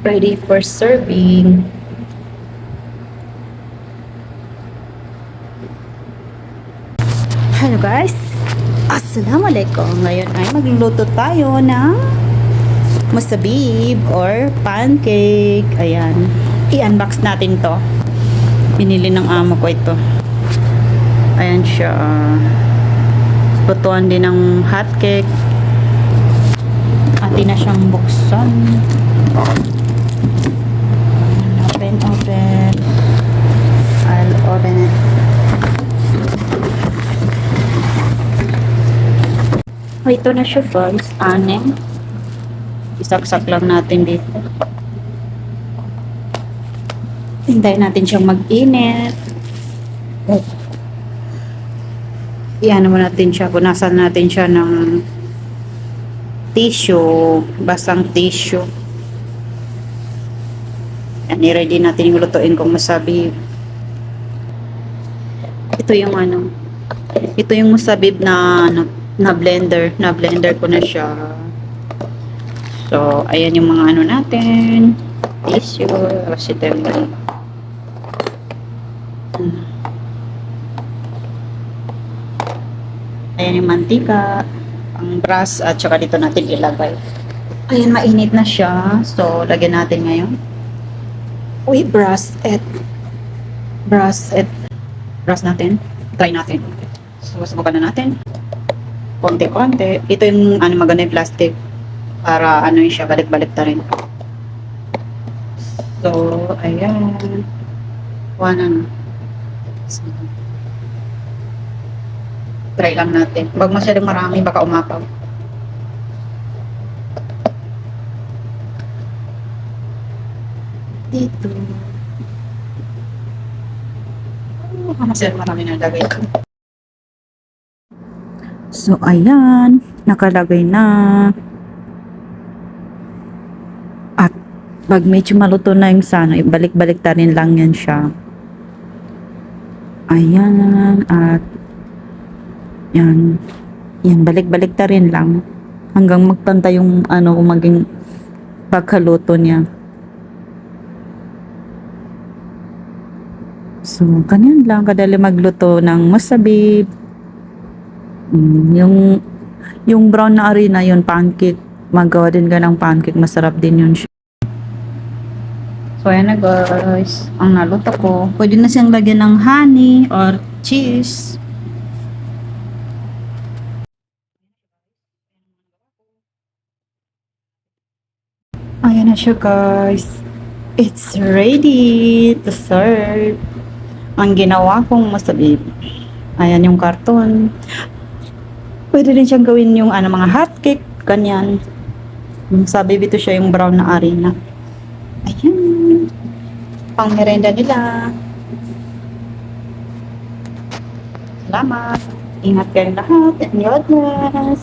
Ready for serving. Hello guys! Assalamualaikum! Ngayon ay magluluto tayo ng masabib or pancake. Ayan. I-unbox natin to. Pinili ng amo ko ito. Ayan siya. Lutuan din ng hotcake. Atin na siyang buksan. Open. I'll open it. Ito na siya guys. Anim. Isaksak lang natin dito. Hintayin natin siyang mag-init. Iyan mo natin siya. Punasan natin siya ng tissue. Basang tissue. Yan, i-ready natin yung lutuin kung masabib. Ito yung ito yung masabib na blender. Na blender ko na siya. So, ayan yung mga natin. Tissue. Kasi ayan yung mantika, ang brush, at saka dito natin ilagay. Ayan, mainit na siya. So, lagyan natin ngayon. Uy, brush natin. Try natin. So, subukan na natin. Konti-konti. Ito yung maganda yung plastic. Para yun siya, balik-balik na rin. So, ayan. Try lang natin. Wag masyadong marami, baka umapaw. Dito. Masyadong marami na lagay ko. So, ayan. Nakalagay na. At pag medyo maluto na yung sana, balik-balik ta rin lang yan siya. Ayan. At yan, balik-balik ta rin lang hanggang magpantay yung maging pagkaluto niya. So, ganyan lang kadali magluto ng masabib. Yung brown na arena, yun pancake. Magawa din ka ng pancake, masarap din yun siya. So, ayan na guys, ang naluto ko. Pwede na siyang lagyan ng honey or cheese. Ayan na siya guys. It's ready to serve. Ang ginawa kong masabib. Ayan yung karton. Pwede rin siyang gawin yung mga hotcake. Ganyan. Masabib ito siya yung brown na arena. Ayan. Pang merenda nila. Salamat. Ingat kayong lahat. And God bless.